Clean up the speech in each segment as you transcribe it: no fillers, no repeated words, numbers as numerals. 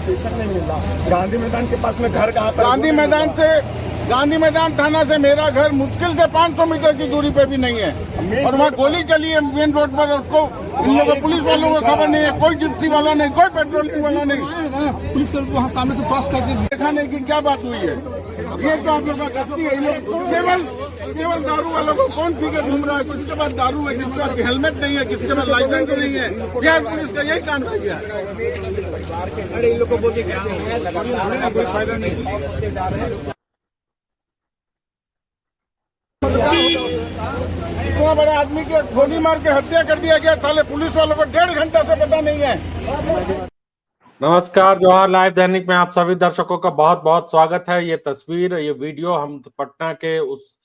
Location नहीं मिला। गांधी मैदान के पास में घर कहाँ पर? गांधी मैदान थाना से मेरा घर मुश्किल से 500 मीटर की दूरी पे भी नहीं है, और वहाँ गोली चली है मेन रोड पर। उसको इन लोगों पुलिस वालों को खबर नहीं है, कोई जिप्सी वाला नहीं, कोई पेट्रोलिंग वाला नहीं। पुलिस को वहाँ सामने से क्रॉस करके देखा नहीं कि क्या बात हुई है। ये तो आप लोग का गलती है। ये केवल दारू वालों को कौन पी के घूम रहा है? किसके पास दारू है, किसके पास हेलमेट नहीं है, किसके पास लाइसेंस नहीं है। बिहार पुलिस का यही काम रह गया। अरे इन लोग को बोलते क्या है, लगातार कोई फायदा नहीं। इतना बड़े आदमी की गोली मार के हत्या कर दिया गया, साले पुलिस वालों को 1.5 घंटा से पता नहीं है। नमस्कार, जवाहर लाइव दैनिक में आप सभी दर्शकों का बहुत बहुत स्वागत है। ये तस्वीर, ये वीडियो हम पटना के उस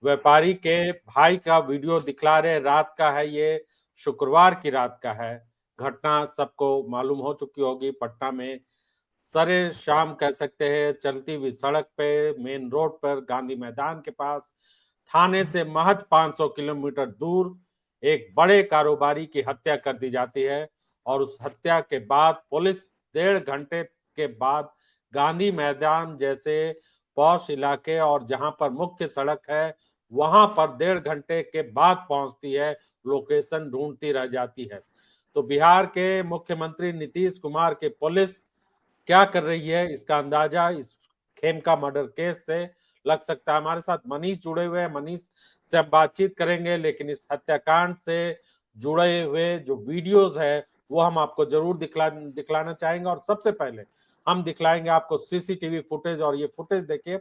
व्यापारी के भाई का वीडियो दिखला रहे। रात का है, ये शुक्रवार की रात का है। घटना सबको मालूम हो चुकी होगी। पटना में सरे शाम कह सकते हैं, चलती हुई सड़क पे, मेन रोड पर, गांधी मैदान के पास, थाने से महज 500 किलोमीटर दूर एक बड़े कारोबारी की हत्या कर दी जाती है। और उस हत्या के बाद पुलिस 1.5 घंटे के बाद गांधी मैदान जैसे पॉश इलाके और जहां पर मुख्य सड़क है वहां पर 1.5 घंटे के बाद पहुंचती है, लोकेशन ढूंढती रह जाती है। तो बिहार के मुख्यमंत्री नीतीश कुमार की पुलिस क्या कर रही है, इसका अंदाजा इस खेमका मर्डर केस से लग सकता है। हमारे साथ मनीष जुड़े हुए हैं, मनीष से हम बातचीत करेंगे, लेकिन इस हत्याकांड से जुड़े हुए जो वीडियोस है वो हम आपको जरूर दिखलाना चाहेंगे। और सबसे पहले हम दिखलाएंगे आपको सीसीटीवी फुटेज, और ये फुटेज देखिए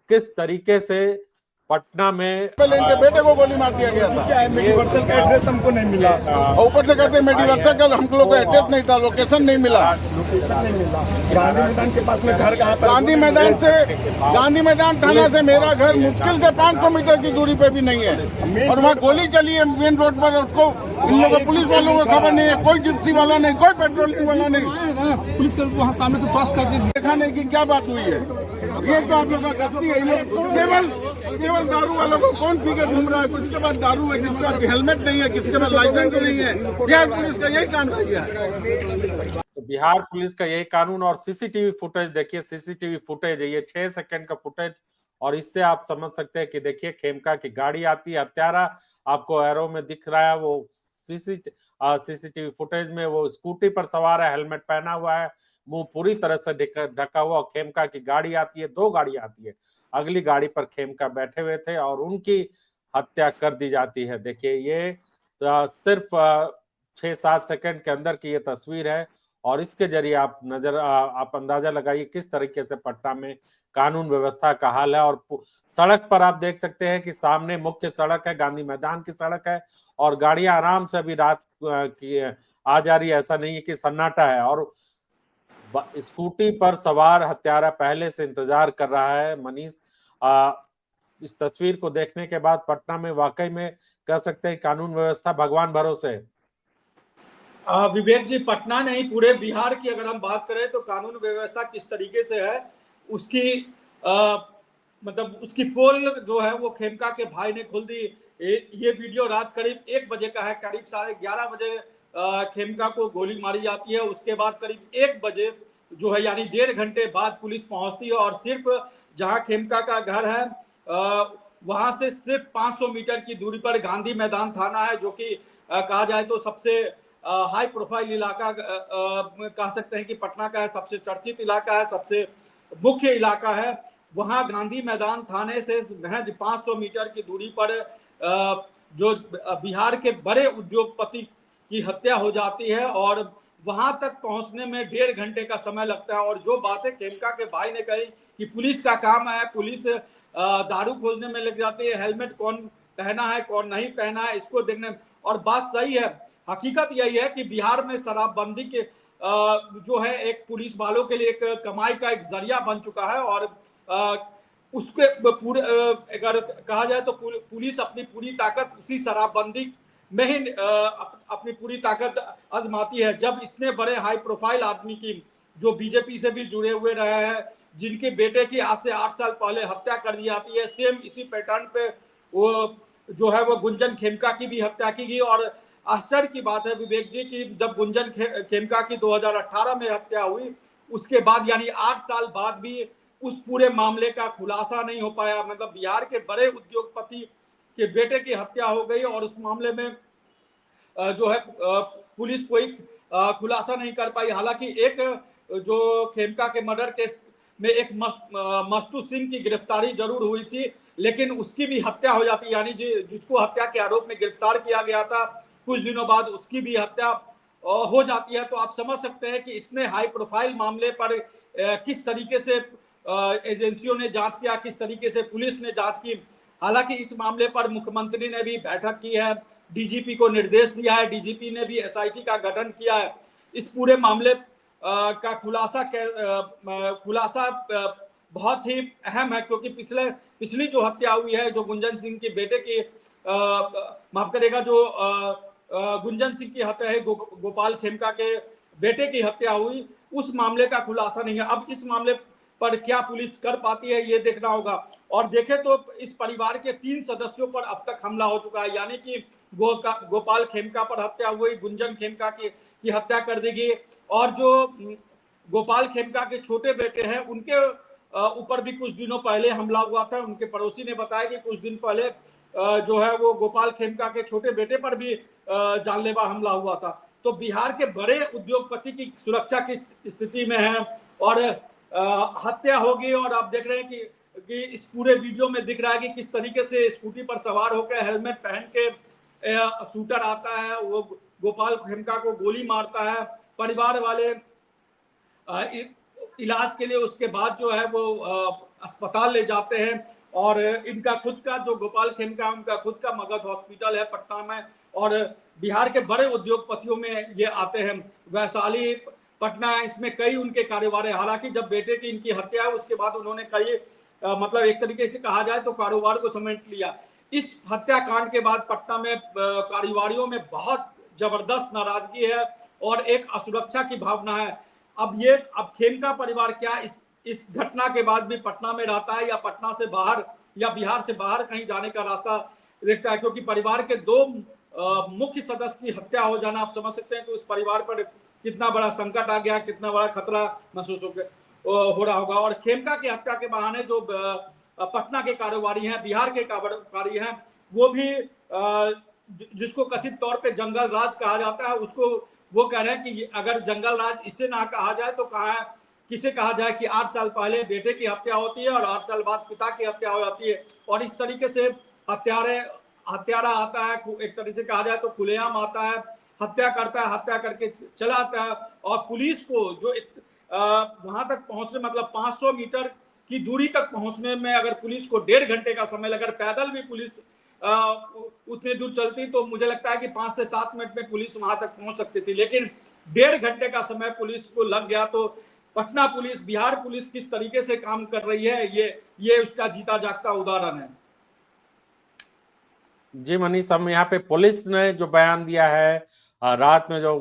किस तरीके से पटना में पहले इनके बेटे को गोली मार दिया गया था। मेडिवर्सल का एड्रेस हमको नहीं मिला, और ऊपर से कहते मेडिवर्सल का हम लोग को एड्रेस नहीं था, लोकेशन नहीं मिला। लोकेशन नहीं मिला। गांधी मैदान के पास में घर कहाँ पर? गांधी मैदान थाना से मेरा घर मुश्किल से 500 मीटर की दूरी पे भी नहीं है, और वहाँ गोली चली है मेन रोड पर। उसको इन लोगों पुलिस वालों को खबर नहीं है, कोई जिप्सी वाला नहीं, कोई पेट्रोलिंग वाला नहीं। पुलिस को वहाँ सामने से क्रॉस करके देखा नहीं कि क्या बात हुई है। ये तो आप लोग का गलती है। ये केवल दारू वालों को कौन पी के घूम रहा है? किसके पास दारू है, किसके पास हेलमेट नहीं है, किसके पास लाइसेंस नहीं है। बिहार पुलिस का यही काम रह गया। तो बिहार पुलिस का यही कानून। और सीसीटीवी फुटेज देखिए, सीसीटीवी फुटेज है, ये 6 सेकंड का फुटेज, और इससे आप समझ सकते हैं कि देखिए खेमका की गाड़ी आती है, हत्यारा आपको एरो में दिख रहा है, वो सीसीटीवी फुटेज में वो स्कूटी पर सवार है, हेलमेट पहना हुआ है, मुंह पूरी तरह से ढका हुआ। खेमका की गाड़ी आती है, 2 गाड़ी आती है, अगली गाड़ी पर खेमका बैठे हुए थे और उनकी हत्या कर दी जाती है। देखिए ये सिर्फ 6-7 सेकंड के अंदर की ये तस्वीर है, और इसके जरिए आप अंदाजा लगाइए किस तरीके से पटना में कानून व्यवस्था का हाल है। और सड़क पर आप देख सकते हैं कि सामने मुख्य सड़क है, गांधी मैदान की सड़क है, और गाड़ियां आराम से अभी रात की आ जा रही है, ऐसा नहीं है कि सन्नाटा है। और स्कूटी पर सवार हत्यारा पहले से इंतजार कर रहा है। मनीष, इस तस्वीर को देखने के बाद पटना में वाकई में कह सकते हैं कानून व्यवस्था भगवान भरोसे है। विवेक जी, पटना नहीं पूरे बिहार की अगर हम बात करें तो कानून व्यवस्था किस तरीके से है उसकी मतलब उसकी पोल जो है वो खेमका के भाई ने खोल दी। ये वीडियो रात करीब 1 बजे का है। करीब 11:30 बजे खेमका को गोली मारी जाती है। उसके बाद करीब 1 बजे जो है यानी 1.5 घंटे बाद पुलिस पहुंचती है, और सिर्फ जहां खेमका का घर है वहां से सिर्फ 500 मीटर की दूरी पर गांधी मैदान थाना है, जो कि कहा जाए तो सबसे हाई प्रोफाइल इलाका कह सकते हैं कि पटना का है, सबसे चर्चित इलाका है, सबसे मुख्य इलाका है। वहां गांधी मैदान थाने से महज 500 मीटर की दूरी पर जो बिहार के बड़े उद्योगपति की हत्या हो जाती है, और वहां तक पहुंचने में 1.5 घंटे का समय लगता है। और जो बातें खेमका के भाई ने कही कि पुलिस का काम है, पुलिस दारू खोजने में लग जाती है, हेलमेट कौन पहना है कौन नहीं पहना है इसको देखने, और बात सही है। हकीकत यही है कि बिहार में शराबबंदी के जो है एक पुलिस वालों के लिए एक कमाई का एक जरिया बन चुका है, और उसके पूरे अगर कहा जाए तो पुलिस अपनी पूरी ताकत उसी शराबबंदी में ही अपनी पूरी ताकत आजमाती है। जब इतने बड़े हाई प्रोफाइल आदमी की जो बीजेपी से भी जुड़े हुए रहे हैं, जिनके बेटे की आज से 8 साल पहले हत्या कर दी जाती है, सेम इसी पैटर्न पे वो जो है वो गुंजन खेमका की भी हत्या की गई। और आश्चर्य की बात है विवेक जी की जब गुंजन खेमका की 2018 में हत्या हुई, उसके बाद यानी 8 साल बाद भी उस पूरे मामले का खुलासा नहीं हो पाया। मतलब बिहार के बड़े उद्योगपति के बेटे की हत्या हो गई और उस मामले में जो है पुलिस कोई खुलासा नहीं कर पाई। हालांकि एक जो खेमका के मर्डर केस में एक मस्तू सिंह की गिरफ्तारी जरूर हुई थी, लेकिन उसकी भी हत्या हो जाती, यानी जिसको हत्या के आरोप में गिरफ्तार किया गया था कुछ दिनों बाद उसकी भी हत्या हो जाती है। तो आप समझ सकते हैं कि इतने हाई प्रोफाइल मामले पर किस तरीके से एजेंसियों ने जांच किया, किस तरीके से पुलिस ने जांच की। हालांकि इस मामले पर मुख्यमंत्री ने भी बैठक की है, डीजीपी को निर्देश दिया है, डीजीपी ने भी एसआईटी का गठन किया है। इस पूरे मामले का खुलासा बहुत ही अहम है, क्योंकि पिछली जो हत्या हुई है, जो गुंजन सिंह के बेटे की माफ करेगा, जो गुंजन सिंह की हत्या है, गोपाल खेमका के बेटे की हत्या हुई, उस मामले का खुलासा नहीं है। अब इस मामले पर क्या पुलिस कर पाती है ये देखना होगा। और देखें तो इस परिवार के 3 सदस्यों पर अब तक हमला हो चुका है, यानी कि गोपाल खेमका पर हत्या हुई, गुंजन खेमका की हत्या कर दी गई, और जो गोपाल खेमका के छोटे बेटे हैं उनके ऊपर भी कुछ दिनों पहले हमला हुआ था। उनके पड़ोसी ने बताया कि कुछ दिन पहले जो है वो गोपाल खेमका के छोटे बेटे पर भी जानलेवा हमला हुआ था। तो बिहार के बड़े उद्योगपति की सुरक्षा की स्थिति में है और हत्या होगी। और आप देख रहे हैं कि इस पूरे वीडियो में दिख रहा है कि किस तरीके से स्कूटी पर सवार होकर हेलमेट पहन के शूटर आता है, वो गोपाल खेमका को गोली मारता है। परिवार वाले इलाज के लिए उसके बाद जो है वो अस्पताल ले जाते हैं, और इनका खुद का जो गोपाल खेमका उनका खुद का मगध हॉस्पिटल है पटना में, और बिहार के बड़े उद्योगपतियों में ये आते हैं। वैशाली, पटना, इसमें कई उनके कारोबार है। हालांकि जब बेटे की इनकी हत्या है उसके बाद उन्होंने कई मतलब एक तरीके से कहा जाए तो कारोबार को समेट लिया। इस हत्याकांड के बाद पटना में कारोबारियों में बहुत जबरदस्त नाराजगी है और एक असुरक्षा की भावना है। अब खेमका परिवार क्या इस घटना के बाद भी पटना में रहता है, या पटना से बाहर या बिहार से बाहर कहीं जाने का रास्ता देखता है? क्योंकि परिवार के 2 मुख्य सदस्य की हत्या हो जाना, आप समझ सकते हैं कि उस परिवार पर कितना बड़ा संकट आ गया, कितना बड़ा खतरा महसूस हो रहा होगा। और खेमका की हत्या के बहाने जो पटना के कारोबारी हैं, बिहार के कारोबारी हैं, वो भी जिसको कथित तौर पे जंगल राज कहा जाता है, उसको वो कह रहे हैं कि अगर जंगल राज इसे ना कहा जाए तो किसे कहा जाए कि 8 साल पहले बेटे की हत्या होती है और 8 साल बाद पिता की हत्या हो जाती है। और इस तरीके से हत्यारा आता है, एक तरीके से कहा जाए तो खुलेआम आता है, हत्या करता है, हत्या करके चला आता है। और पुलिस को जो वहां तक पहुंचने, मतलब 500 मीटर की दूरी तक पहुंचने में अगर पुलिस को 1.5 घंटे का समय लगा, पैदल भी पुलिस उतनी दूर चलती तो मुझे लगता है कि 5 से 7 मिनट में पुलिस वहां तक पहुंच सकती थी, लेकिन 1.5 घंटे का समय पुलिस को लग गया। तो पटना पुलिस, बिहार पुलिस किस तरीके से काम कर रही है, ये उसका जीता जागता उदाहरण है। जी मनीष, हम यहाँ पे पुलिस ने जो बयान दिया है, रात में जो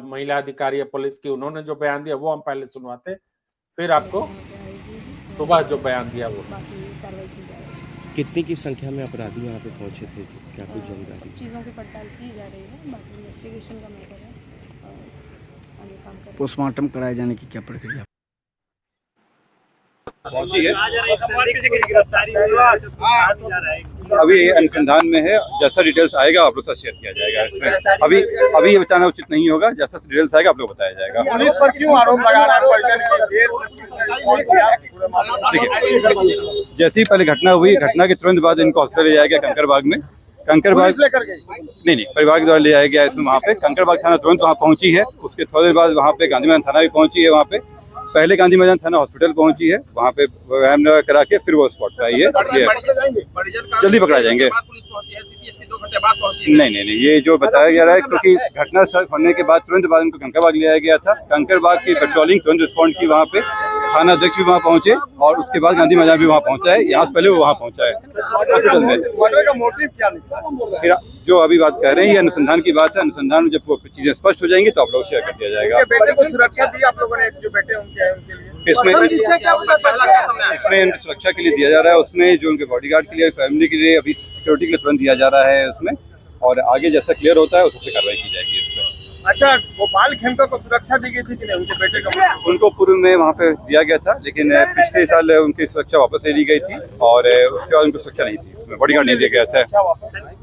महिला अधिकारी है पुलिस की, उन्होंने जो बयान दिया वो हम पहले सुनवाते, फिर आपको सुबह जो बयान दिया वो। कितनी की संख्या में अपराधी यहाँ पे पहुंचे थे, क्या कुछ जानकारी? चीज़ों की पड़ताल की जा रही है, बाकी इन्वेस्टिगेशन का मैटर है, आगे काम कर। पोस्टमार्टम कराए जाने की क्या प्रक्रिया? अभी अनुसंधान में है, जैसा डिटेल्स आएगा आप लोग से शेयर किया जाएगा। इसमें अभी ये बताना उचित नहीं होगा, जैसा डिटेल्स आएगा आप लोग बताया जाएगा। पुलिस पर क्यों आरोप लगा रहा देखिए, जैसे ही पहले घटना हुई, घटना के तुरंत बाद इनको हॉस्पिटल ले जाया गया कंकरबाग में। कंकरबाग लेकर गई? नहीं, परिवार के द्वारा ले जाया गया इसमें। वहाँ पे कंकरबाग थाना तुरंत वहाँ पहुंची है, उसके थोड़ी देर बाद वहाँ पे गांधी मैदान थाना भी पहुंची है। वहाँ पे पहले गांधी मैदान थाना हॉस्पिटल पहुंची है, वहाँ पे व्यायाम करा के फिर वो स्पॉट पे आई है। जल्दी पकड़ा जाएंगे। नहीं, ये जो बताया जा रहा है, क्योंकि घटना स्थल होने के बाद तुरंत बाद उनको कंकरबाग ले आया गया था। कंकरबाग की पेट्रोलिंग तुरंत रिस्पॉन्ड की, वहाँ पे थाना अध्यक्ष भी वहाँ पहुंचे और उसके बाद गांधी मैदान भी वहाँ पहुंचा है। यहाँ से पहले वो वहाँ पहुंचा है हॉस्पिटल में। मोटिव क्या निकला? जो अभी बात कह रहे हैं ये अनुसंधान की बात है। अनुसंधान में जब वो चीजें स्पष्ट हो जाएंगी तो आप लोग शेयर कर दिया जाएगा। बेटे को सुरक्षा दी आप लोगों ने, जो बेटे उनके लिए इसमें उनकी सुरक्षा के लिए दिया जा रहा है। उसमें जो उनके बॉडीगार्ड के लिए, फैमिली के लिए, अभी सिक्योरिटी के लिए तुरंत दिया जा रहा है उसमें। और आगे जैसा क्लियर होता है उस पर कार्रवाई की जाएगी इसमें। अच्छा, गोपाल खेमका को सुरक्षा दी गई थी कि नहीं उनके बेटे का? उनको पूर्व में वहाँ पे दिया गया था, लेकिन पिछले साल उनकी सुरक्षा वापस ले ली गई थी और उसके बाद उनको सुरक्षा नहीं थी, उसमें बॉडीगार्ड नहीं दिया गया था।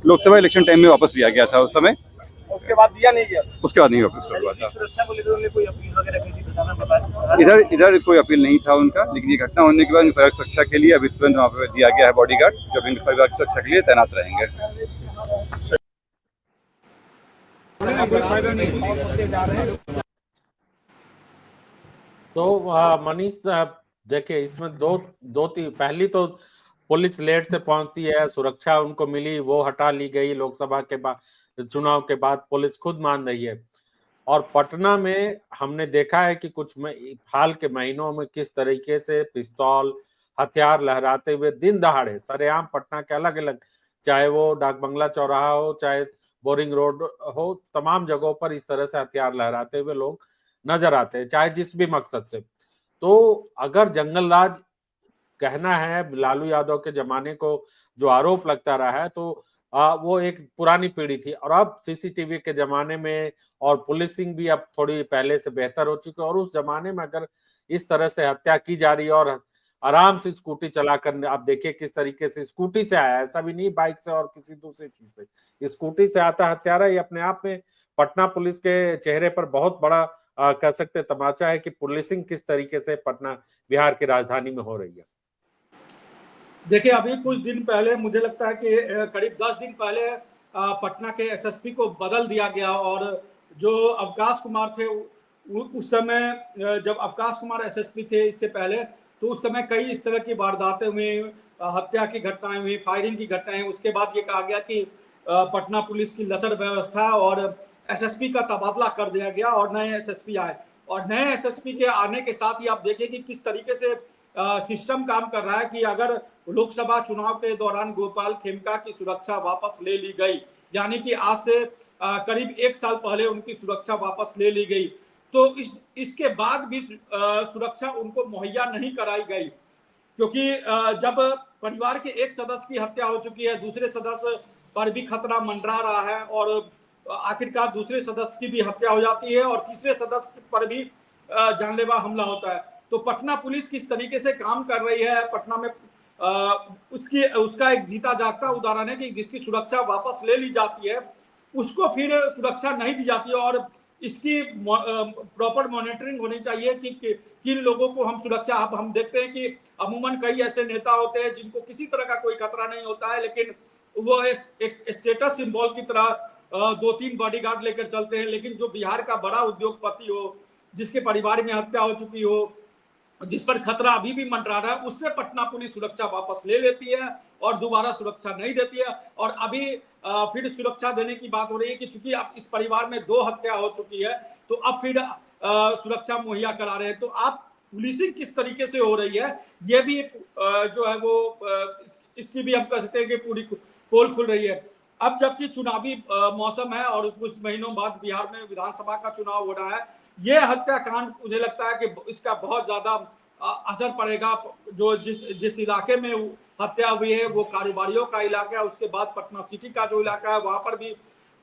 लोकसभा इलेक्शन टाइम में वापस लिया गया था उस समय, उसके बाद दिया नहीं गया। उसके बाद नहीं वापस हुआ था। सुरक्षा को लेकर उन्होंने कोई अपील वगैरह की थी प्रशासन के पास? इधर कोई अपील नहीं था उनका, लेकिन ये घटना होने के बाद परिवार की सुरक्षा के लिए अभी तुरंत वहाँ पे दिया गया है बॉडीगार्ड, जो इनके परिवार की सुरक्षा के लिए तैनात रहेंगे। तो मनीष देखिए, इसमें दो तीन, पहली तो पुलिस लेट से पहुंचती है, सुरक्षा उनको मिली, वो हटा ली गई लोकसभा के बाद, चुनाव के बाद पुलिस खुद मान रही है। और पटना में हमने देखा है कि कुछ हाल के महीनों में किस तरीके से पिस्तौल, हथियार लहराते हुए दिन दहाड़े सरेआम पटना के अलग अलग, चाहे वो डाक बंगला चौराहा हो, चाहे बोरिंग रोड हो, तमाम जगहों पर इस तरह से हथियार लहराते हुए लोग नजर आते हैं, चाहे जिस भी मकसद से। तो अगर जंगल राज कहना है लालू यादव के जमाने को जो आरोप लगता रहा है, तो वो एक पुरानी पीढ़ी थी, और अब सीसीटीवी के जमाने में और पुलिसिंग भी अब थोड़ी पहले से बेहतर हो चुकी है, और उस जमाने में अगर इस तरह से हत्या की जा रही है और आराम से स्कूटी चलाकर, आप देखिए किस तरीके से स्कूटी से आया, ऐसा भी नहीं बाइक से और किसी दूसरी चीज से, स्कूटी से आता हत्यारा, ये अपने आप में पटना पुलिस के चेहरे पर बहुत बड़ा कह सकते तमाचा है कि पुलिसिंग किस तरीके से पटना बिहार की राजधानी में हो रही है। देखिए, अभी कुछ दिन पहले, मुझे लगता है कि करीब 10 दिन पहले पटना के एसएसपी को बदल दिया गया, और जो अवकाश कुमार थे उस समय, जब अवकाश कुमार एसएसपी थे इससे पहले, तो उस समय कई इस तरह की वारदातें हुई, हत्या की घटनाएं हुई, फायरिंग की घटनाएं। उसके बाद ये कहा गया कि पटना पुलिस की लचर व्यवस्था, और एसएसपी का तबादला कर दिया गया और नए एसएसपी आए, और नए एसएसपी के आने के साथ ही आप देखिए कि किस तरीके से सिस्टम काम कर रहा है कि अगर लोकसभा चुनाव के दौरान गोपाल खेमका की सुरक्षा वापस ले ली गई, यानी कि आज से करीब 1 साल पहले उनकी सुरक्षा वापस ले ली गई, तो इसके बाद भी सुरक्षा उनको मुहैया नहीं कराई गई, क्योंकि जब परिवार के एक सदस्य की हत्या हो चुकी है, दूसरे सदस्य पर भी खतरा मंडरा रहा है, और आखिरकार दूसरे सदस्य की भी हत्या हो जाती है, और तीसरे सदस्य पर भी जानलेवा हमला होता है। तो पटना पुलिस किस तरीके से काम कर रही है पटना में, उसका एक जीता जागता उदाहरण है कि जिसकी सुरक्षा वापस ले ली जाती है उसको फिर सुरक्षा नहीं दी जाती है, और इसकी प्रॉपर मॉनिटरिंग होनी चाहिए कि किन लोगों को हम सुरक्षा। अब हम देखते हैं कि अमूमन कई ऐसे नेता होते हैं जिनको किसी तरह का कोई खतरा नहीं होता है, लेकिन वो एक स्टेटस सिंबल की तरह 2-3 बॉडीगार्ड लेकर चलते हैं। लेकिन जो बिहार का बड़ा उद्योगपति हो, जिसके परिवार में हत्या हो चुकी हो, जिस पर खतरा अभी भी मंडरा रहा है, उससे पटना पुलिस सुरक्षा वापस ले लेती है और दोबारा सुरक्षा नहीं देती है। और अभी फिर सुरक्षा देने की बात हो रही है कि चूंकि अब इस परिवार में 2 हत्या हो चुकी है, तो अब फिर सुरक्षा मुहैया करा रहे हैं। तो आप पुलिसिंग किस तरीके से हो रही है, ये भी जो है वो इसकी भी हम कह सकते हैं कि पूरी पोल खुल रही है। अब जबकि चुनावी मौसम है और कुछ महीनों बाद बिहार में विधानसभा का चुनाव हो रहा है, ये हत्याकांड मुझे लगता है कि इसका बहुत ज्यादा असर पड़ेगा। जो जिस इलाके में हत्या हुई है वो कारोबारियों का इलाका है, उसके बाद पटना सिटी का जो इलाका है वहां पर भी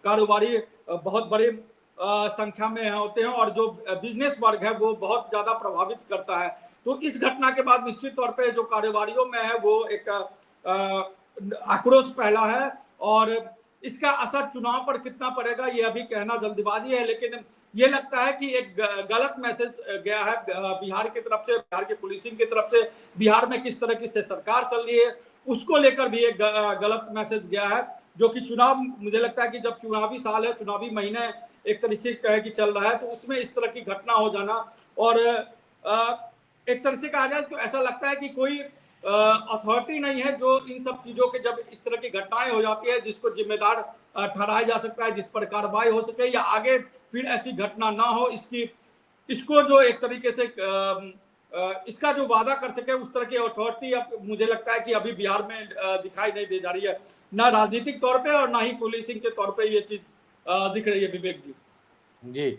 कारोबारी बहुत बड़े संख्या में होते हैं, और जो बिजनेस वर्ग है वो बहुत ज्यादा प्रभावित करता है। तो इस घटना के बाद निश्चित तौर पे जो कारोबारियों में है वो एक आक्रोश फैला है, और इसका असर चुनाव पर कितना पड़ेगा ये अभी कहना जल्दबाजी है। लेकिन ये लगता है कि एक गलत मैसेज गया है बिहार की तरफ से, बिहार की पुलिसिंग की तरफ से। बिहार में किस तरह की से सरकार चल रही है उसको लेकर भी एक गलत मैसेज गया है, जो कि चुनाव, मुझे लगता है कि जब चुनावी साल है, चुनावी महीने एक तरीके से कहे कि चल रहा है, तो उसमें इस तरह की घटना हो जाना, और एक तरह से कहा जाए तो ऐसा लगता है कि कोई अथॉरिटी नहीं है जो इन सब चीजों के, जब इस तरह की घटनाएं हो जाती है, जिसको जिम्मेदार ठहराया जा सकता है, जिस पर कार्रवाई हो सके या आगे फिर ऐसी घटना ना हो, इसको जो एक तरीके से इसका जो वादा कर सके उस तरह की अथॉरिटी अब मुझे लगता है कि अभी बिहार में दिखाई नहीं दे जा रही है, ना राजनीतिक तौर पे और ना ही पुलिसिंग के तौर पे ये चीज दिख रही है। विवेक जी जी,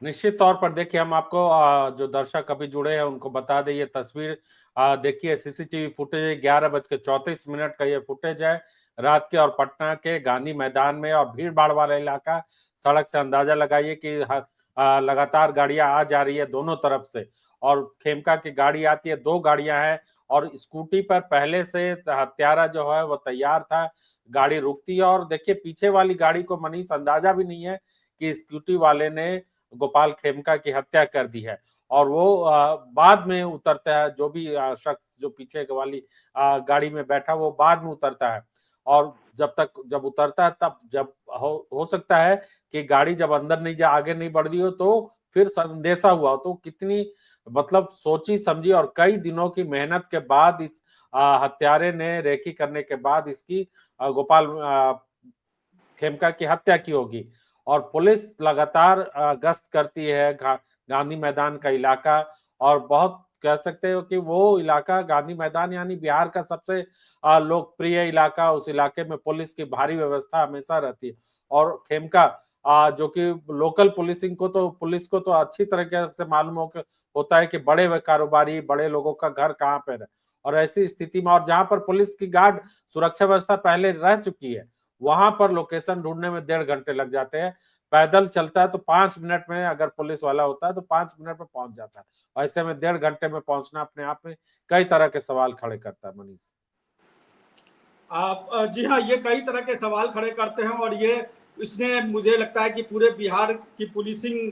निश्चित तौर पर देखिए, हम आपको जो दर्शक अभी जुड़े हैं उनको बता दें, ये तस्वीर देखिए सीसीटीवी फुटेज 11:34 का ये फुटेज है। रात के और पटना के गांधी मैदान में और भीड़ भाड़ वाला इलाका, सड़क से अंदाजा लगाइए कि लगातार गाड़ियां आ जा रही है दोनों तरफ से, और खेमका की गाड़ी आती है, 2 गाड़ियां हैं और स्कूटी पर पहले से हत्यारा जो है वो तैयार था, गाड़ी रुकती है और देखिए पीछे वाली गाड़ी को मनीष अंदाजा भी नहीं है कि स्कूटी वाले ने गोपाल खेमका की हत्या कर दी है, और वो बाद में उतरता है, जो भी शख्स जो पीछे वाली गाड़ी में बैठा वो बाद में उतरता है, और जब उतरता है तब जब हो सकता है कि गाड़ी जब अंदर नहीं जा आगे नहीं बढ़ रही हो तो फिर संदेशा हुआ हो, तो कितनी मतलब सोची समझी और कई दिनों की मेहनत के बाद इस हत्यारे ने रेकी करने के बाद इसकी गोपाल खेमका की हत्या की होगी। और पुलिस लगातार गश्त करती है गांधी मैदान का इलाका, और बहुत कह सकते हो कि वो इलाका गांधी मैदान यानी बिहार का सबसे लोकप्रिय इलाका, उस इलाके में पुलिस की भारी व्यवस्था हमेशा रहती है। और खेमका जो कि लोकल पुलिस को तो अच्छी तरीके से मालूम होता है कि बड़े कारोबारी, बड़े लोगों का घर कहाँ पे है, और ऐसी स्थिति में और जहां पर पुलिस की गार्ड सुरक्षा व्यवस्था पहले रह चुकी है, वहां पर लोकेशन ढूंढने में 1.5 घंटे लग जाते हैं। पैदल चलता है तो 5 मिनट में, अगर पुलिस वाला होता है तो 5 मिनट में पहुंच जाता है। ऐसे में 1.5 घंटे में पहुंचना अपने आप में कई तरह के सवाल खड़े करता है। मनीष जी हाँ, ये कई तरह के सवाल खड़े करते हैं, और ये इसने मुझे लगता है कि पूरे बिहार की पुलिसिंग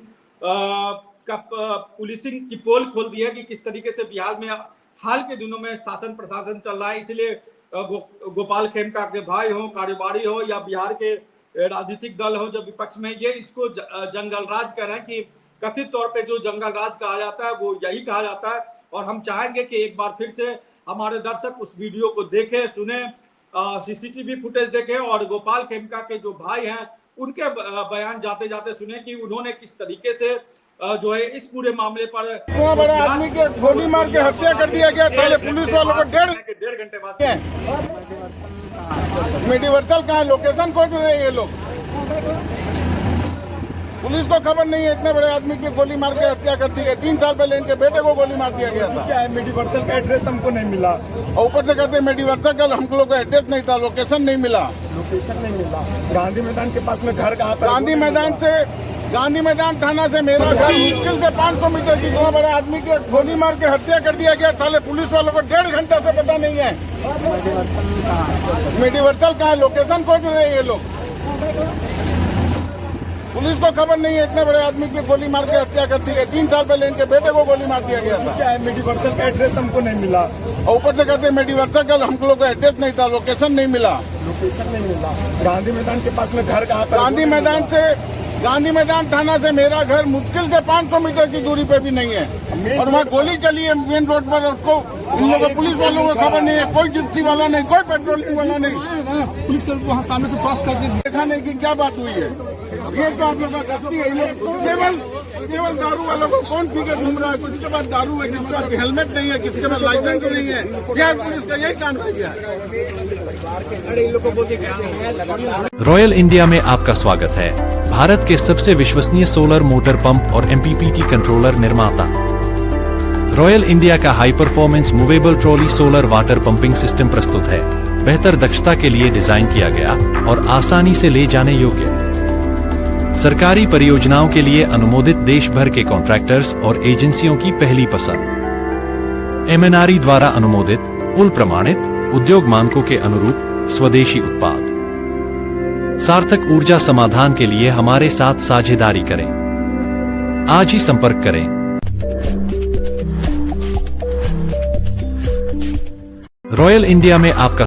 की पोल खोल दी है कि किस तरीके से बिहार में हाल के दिनों में शासन प्रशासन चल रहा है। इसलिए गोपाल खेमका के भाई हो, कारोबारी हो, या बिहार के राजनीतिक दल हो जो विपक्ष में, ये इसको जंगल राज कह रहे हैं कि कथित तौर पे जो जंगल राज कहा जाता है वो यही कहा जाता है। और हम चाहेंगे कि एक बार फिर से हमारे दर्शक उस वीडियो को देखें, सुने, सीसीटीवी फुटेज देखें, और गोपाल खेमका के जो भाई हैं उनके बयान जाते जाते सुने कि उन्होंने किस तरीके से जो है इस पूरे मामले पर इतना बड़ा आदमी के गोली मार के हत्या कर दिया गया, पहले पुलिस वालों को 1.5 घंटे बाद मेडिवर्सल कहाँ है, लोकेशन खोज रहे हैं ये लोग। पुलिस को खबर नहीं है इतने बड़े आदमी की गोली मार के हत्या कर दी है। 3 साल पहले इनके बेटे को गोली मार दिया गया था। क्या है, मेडिवर्सल का एड्रेस हमको नहीं मिला, और ऊपर से कहते हैं मेडिवर्सल का हम लोग को एड्रेस नहीं था, लोकेशन नहीं मिला। लोकेशन नहीं मिला। गांधी मैदान के पास में घर कहाँ पर? गांधी मैदान थाना से मेरा घर मुश्किल से 500 मीटर की, इतना बड़े आदमी की गोली मार के हत्या कर दिया गया। साले पुलिस वालों को 1.5 घंटे से पता नहीं है मेडिवर्सल कहाँ है, लोकेशन खोज रहे हैं ये लोग। पुलिस को खबर नहीं है इतने बड़े आदमी की गोली मार के हत्या कर दी है। 3 साल पहले इनके बेटे को गोली मार दिया गया था। क्या है, मेडिवर्सल का एड्रेस हमको नहीं मिला, और ऊपर से कहते हैं मेडिवर्सल का हम लोग को एड्रेस नहीं था, लोकेशन नहीं मिला। लोकेशन नहीं मिला। गांधी मैदान के पास में घर कहाँ पर? गांधी मैदान थाना से मेरा घर मुश्किल से 500 मीटर की दूरी पे भी नहीं है, और वहाँ गोली चली है मेन रोड पर। उसको इन लोगों पुलिस वालों को खबर नहीं है, कोई जिप्सी वाला नहीं, कोई पेट्रोलिंग वाला नहीं, पुलिस के वहाँ सामने से क्रॉस करके देखा नहीं कि क्या बात हुई है। ये तो आप लोग का गलती है। ये केवल दारू वालों को कौन पी के घूम रहा है, किसके पास दारू है, किसके पास हेलमेट नहीं है, किसके पास लाइसेंस नहीं है। बिहार पुलिस का यही काम रह गया है। रॉयल इंडिया में आपका स्वागत है। भारत के सबसे विश्वसनीय सोलर मोटर पंप और MPPT कंट्रोलर निर्माता रॉयल इंडिया का high performance movable trolley solar water pumping system प्रस्तुत है। बेहतर दक्षता के लिए डिजाइन किया गया और आसानी से ले जाने योग्य। सरकारी परियोजनाओं के लिए अनुमोदित देश भर के कॉन्ट्रैक्टर्स और एजेंसियों की पहली पसंद। MNRE द्वारा अनुमोदित, उल प्रमाणित, उद्योग मानकों के अनुरूप स्वदेशी उत्पाद। सार्थक ऊर्जा समाधान के लिए हमारे साथ साझेदारी करें। आज ही संपर्क करें। रॉयल इंडिया में आपका